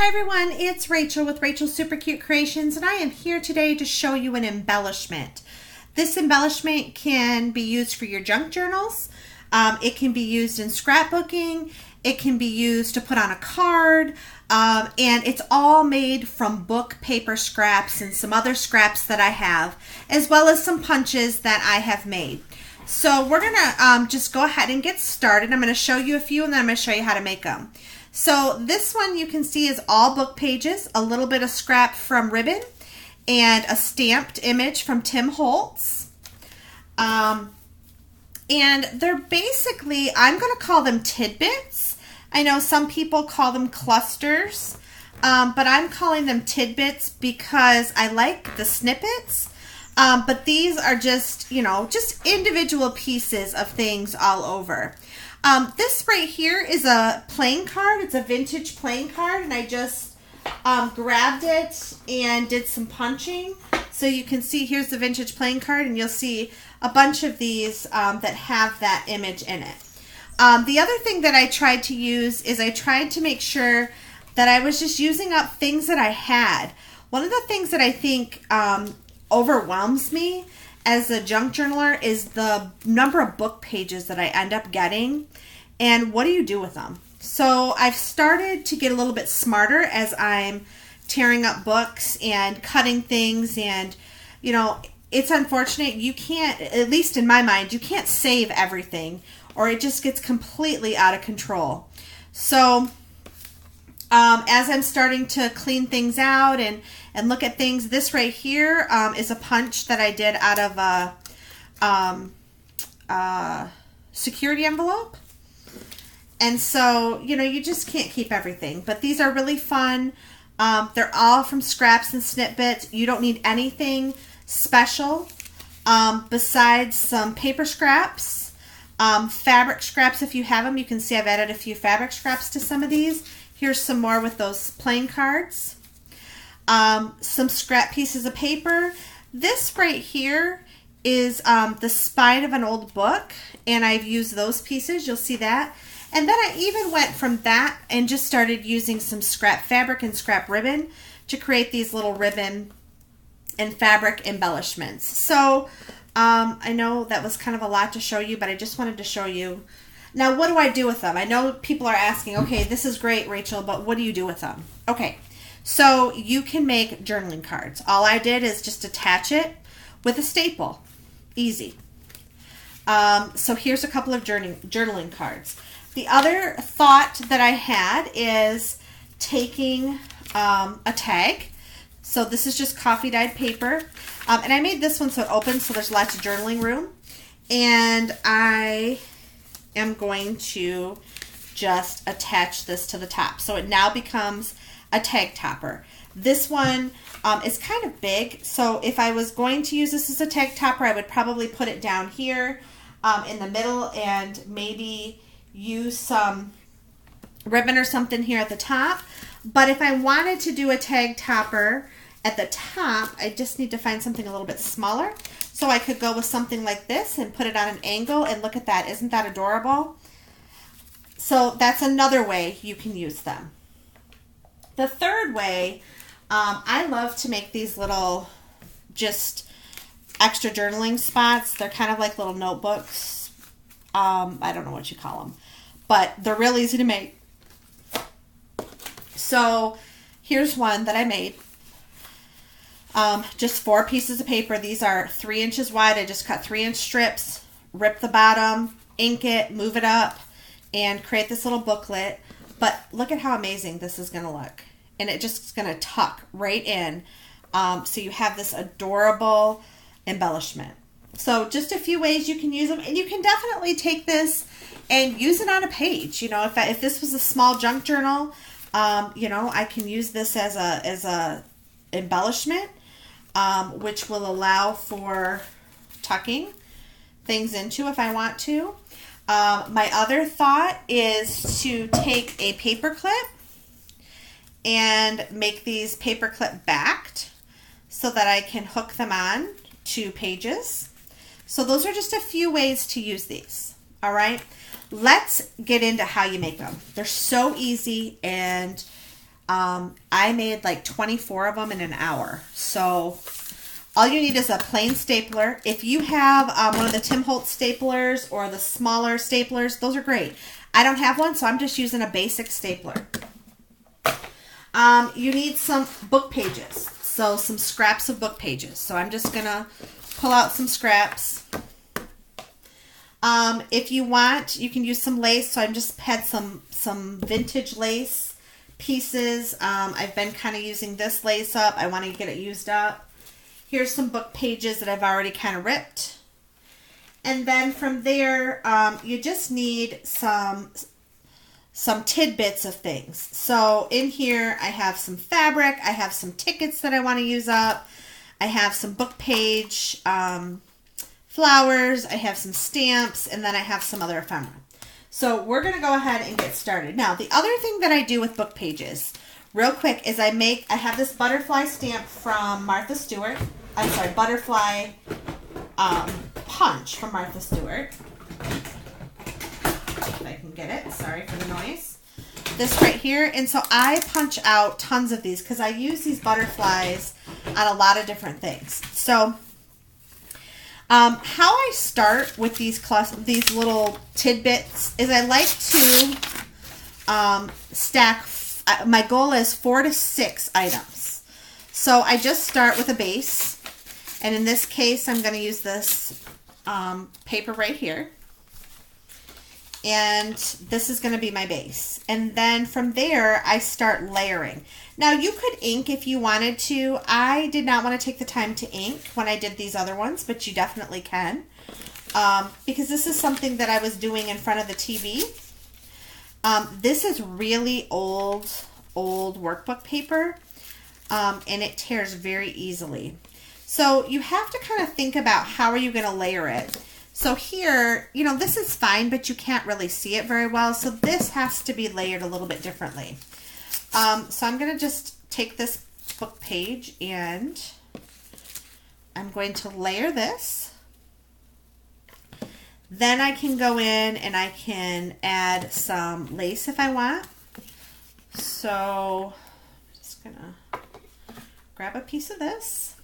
Hi everyone, it's Rachel with Rachel's Super Cute Creations, and I am here today to show you an embellishment. This embellishment can be used for your junk journals. It can be used in scrapbooking. It can be used to put on a card, and it's all made from book paper scraps and some other scraps that I have, as well as some punches that I have made. So we're gonna just go ahead and get started. I'm gonna show you a few, and then I'm gonna show you how to make them. So this one you can see is all book pages, a little bit of scrap from ribbon, and a stamped image from Tim Holtz. And they're basically, I'm going to call them tidbits. I know some people call them clusters, but I'm calling them tidbits because I like the snippets. But these are just, just individual pieces of things all over. This right here is a playing card. It's a vintage playing card, and I just grabbed it and did some punching. So you can see here's the vintage playing card, and you'll see a bunch of these that have that image in it. The other thing that I tried to use is I tried to make sure that I was just using up things that I had. One of the things that I think overwhelms me as a junk journaler is the number of book pages that I end up getting, and what do you do with them? So I've started to get a little bit smarter as I'm tearing up books and cutting things, and it's unfortunate you can't, at least in my mind, you can't save everything or it just gets completely out of control. So as I'm starting to clean things out and look at things, this right here is a punch that I did out of a security envelope. And so, you just can't keep everything. But these are really fun. They're all from scraps and snippets. You don't need anything special besides some paper scraps, fabric scraps if you have them. You can see I've added a few fabric scraps to some of these. Here's some more with those playing cards. Some scrap pieces of paper. This right here is the spine of an old book, and I've used those pieces. You'll see that. And then I even went from that and just started using some scrap fabric and scrap ribbon to create these little ribbon and fabric embellishments. So I know that was kind of a lot to show you, but I just wanted to show you. Now, what do I do with them? I know people are asking, okay, this is great, Rachel, but what do you do with them? Okay, so you can make journaling cards. All I did is just attach it with a staple. Easy. So here's a couple of journaling cards. The other thought that I had is taking a tag. So this is just coffee dyed paper. And I made this one so it opens so there's lots of journaling room. And I am going to just attach this to the top. So it now becomes a tag topper. This one is kind of big. So if I was going to use this as a tag topper, I would probably put it down here in the middle and maybe use some ribbon or something here at the top. But if I wanted to do a tag topper at the top, I just need to find something a little bit smaller. So I could go with something like this and put it on an angle, and look at that. Isn't that adorable? So that's another way you can use them. The third way, I love to make these little just extra journaling spots. They're kind of like little notebooks. I don't know what you call them, but they're real easy to make. So here's one that I made. Just 4 pieces of paper. These are 3 inches wide. I just cut 3-inch strips, rip the bottom, ink it, move it up, and create this little booklet. But look at how amazing this is going to look. And it just is going to tuck right in. So you have this adorable embellishment. So just a few ways you can use them, and you can definitely take this and use it on a page. If this was a small junk journal, I can use this as a embellishment, which will allow for tucking things into if I want to. My other thought is to take a paper clip and make these paper clip backed so that I can hook them on to pages. So those are just a few ways to use these. All right, let's get into how you make them. They're so easy, and I made like 24 of them in an hour. So all you need is a plain stapler. If you have one of the Tim Holtz staplers or the smaller staplers, those are great. I don't have one, so I'm just using a basic stapler. You need some book pages, so some scraps of book pages. So I'm just going to pull out some scraps. If you want, you can use some lace. So I just had some vintage lace pieces. I've been kind of using this lace up. I want to get it used up. Here's some book pages that I've already kind of ripped. And then from there, you just need some tidbits of things. So in here, I have some fabric. I have some tickets that I want to use up. I have some book page flowers. I have some stamps. And then I have some other ephemera. So we're going to go ahead and get started. Now, the other thing that I do with book pages, real quick, is I have this butterfly stamp from Martha Stewart. I'm sorry, butterfly punch from Martha Stewart. If I can get it. Sorry for the noise. This right here. And so I punch out tons of these because I use these butterflies on a lot of different things. So how I start with these little tidbits is I like to stack. My goal is 4 to 6 items. So I just start with a base. And in this case, I'm going to use this paper right here. And this is going to be my base. And then from there, I start layering. Now, you could ink if you wanted to. I did not want to take the time to ink when I did these other ones, but you definitely can. Because this is something that I was doing in front of the TV. This is really old workbook paper. And it tears very easily. So you have to kind of think about how are you going to layer it. So here, you know, this is fine, but you can't really see it very well. So this has to be layered a little bit differently. So I'm going to just take this book page and I'm going to layer this. Then I can go in and I can add some lace if I want. So I'm just going to grab a piece of this.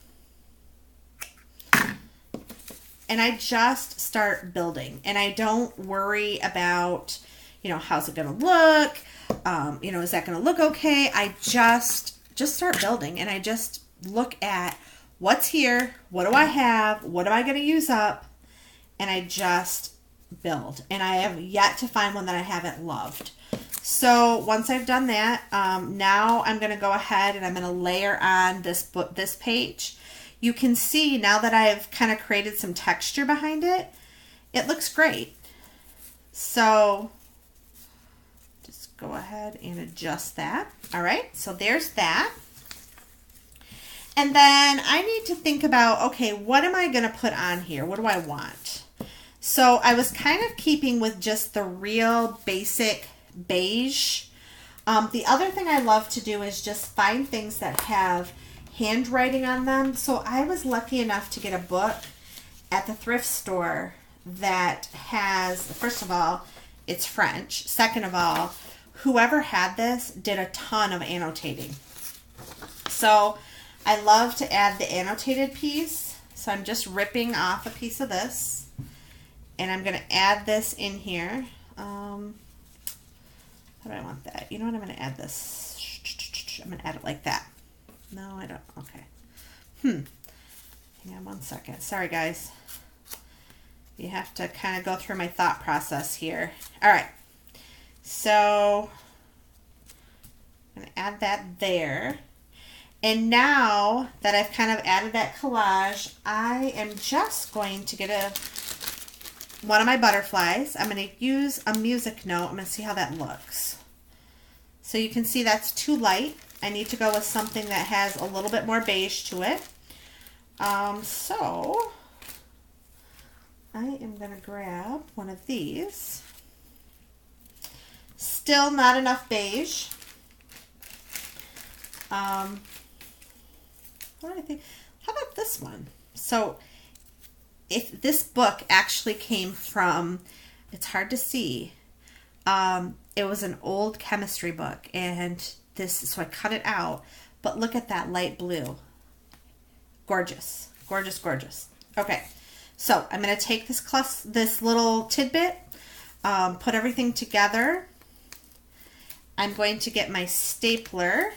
And I just start building. And I don't worry about, you know, how's it going to look? You know, is that going to look okay? I just start building. And I just look at what's here. What do I have? What am I going to use up? And I just build. And I have yet to find one that I haven't loved. So once I've done that, now I'm going to go ahead and I'm going to layer on this page. You can see now that I've kind of created some texture behind it, it looks great. So just go ahead and adjust that. All right, so there's that. And then I need to think about, okay, what am I going to put on here? What do I want? So I was kind of keeping with just the real basic beige. The other thing I love to do is just find things that have handwriting on them. So I was lucky enough to get a book at the thrift store that has, first of all, it's French. Second of all, whoever had this did a ton of annotating. So I love to add the annotated piece. So I'm just ripping off a piece of this and I'm going to add this in here. How do I want that? You know what? I'm going to add this. I'm going to add it like that. No, I don't. Okay. Hang on one second. Sorry, guys. You have to kind of go through my thought process here. All right. So I'm going to add that there. And now that I've kind of added that collage, I am just going to get one of my butterflies. I'm going to use a music note. I'm going to see how that looks. So you can see that's too light. I need to go with something that has a little bit more beige to it. So I am going to grab one of these. Still not enough beige. What do I think? How about this one? So if this book actually came from, it's hard to see. It was an old chemistry book, and this, so I cut it out, but look at that light blue. Gorgeous, gorgeous, gorgeous. Okay, so I'm going to take this little tidbit, put everything together. I'm going to get my stapler.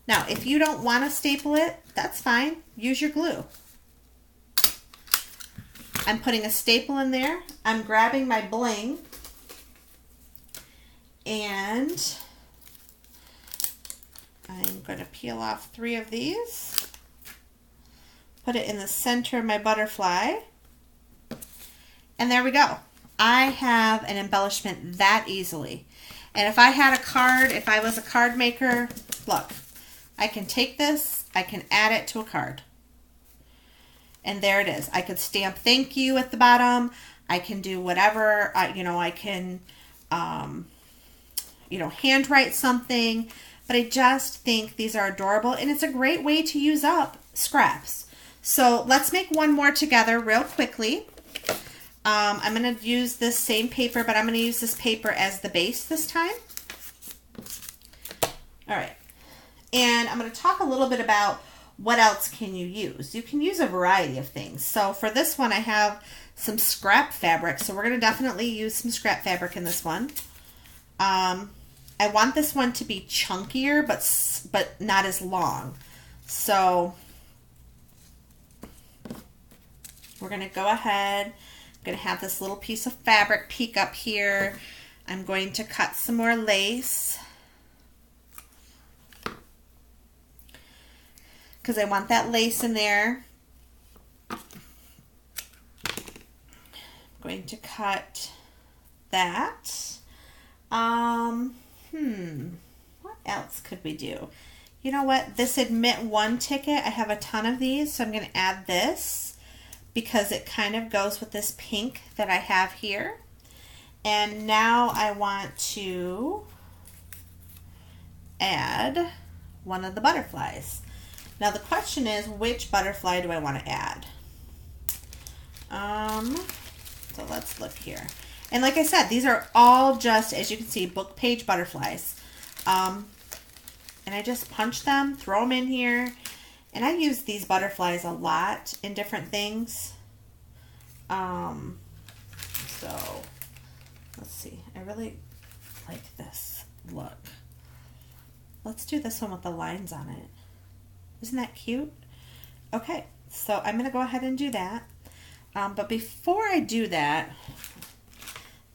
Now, if you don't want to staple it, that's fine. Use your glue. I'm putting a staple in there. I'm grabbing my bling and I'm going to peel off 3 of these. Put it in the center of my butterfly. And there we go. I have an embellishment that easily. And if I had a card, if I was a card maker, look, I can take this, I can add it to a card. And there it is. I could stamp thank you at the bottom. I can do whatever, you know, I can, you know, handwrite something. But I just think these are adorable and it's a great way to use up scraps. So let's make one more together real quickly. I'm going to use this same paper, but I'm going to use this paper as the base this time. All right. And I'm going to talk a little bit about what else can you use. You can use a variety of things. So for this one, I have some scrap fabric. So we're going to definitely use some scrap fabric in this one. I want this one to be chunkier, but not as long. So we're going to go ahead. I'm going to have this little piece of fabric peek up here. I'm going to cut some more lace because I want that lace in there. I'm going to cut that. What else could we do? You know what? This admit one ticket, I have a ton of these, so I'm going to add this because it kind of goes with this pink that I have here. And now I want to add one of the butterflies. Now the question is, which butterfly do I want to add? So let's look here. And like I said, these are all just, as you can see, book page butterflies. And I just punch them, throw them in here. And I use these butterflies a lot in different things. So let's see. I really like this look. Let's do this one with the lines on it. Isn't that cute? Okay, so I'm going to go ahead and do that. But before I do that,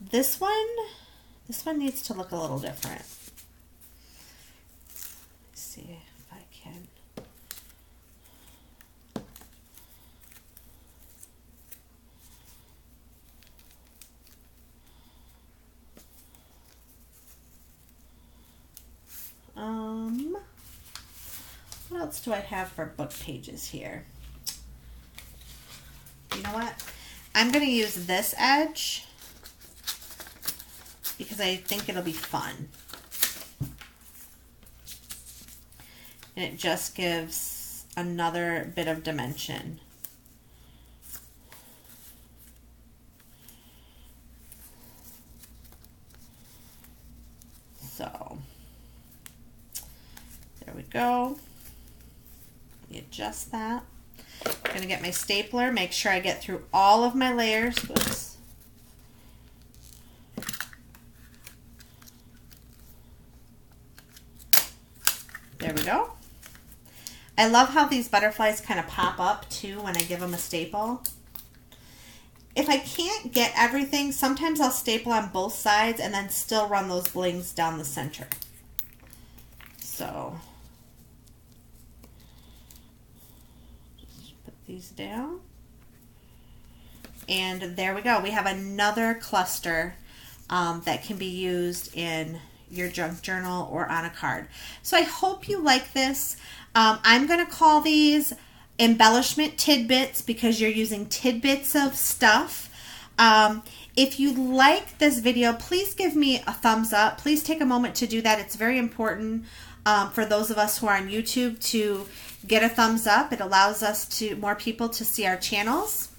this one needs to look a little different. Let's see if I can. What else do I have for book pages here? You know what? I'm going to use this edge because I think it'll be fun. And it just gives another bit of dimension. So, there we go. Adjust that. I'm going to get my stapler, make sure I get through all of my layers. Whoops. There we go. I love how these butterflies kind of pop up too when I give them a staple. If I can't get everything, sometimes I'll staple on both sides and then still run those blings down the center. So these down, and there we go. We have another cluster that can be used in your junk journal or on a card. So I hope you like this. I'm going to call these embellishment tidbits because you're using tidbits of stuff. If you like this video, please give me a thumbs up. Please take a moment to do that. It's very important for those of us who are on YouTube to get a thumbs up. It allows us more people to see our channels.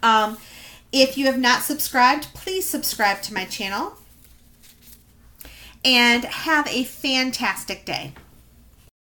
If you have not subscribed, please subscribe to my channel. and have a fantastic day.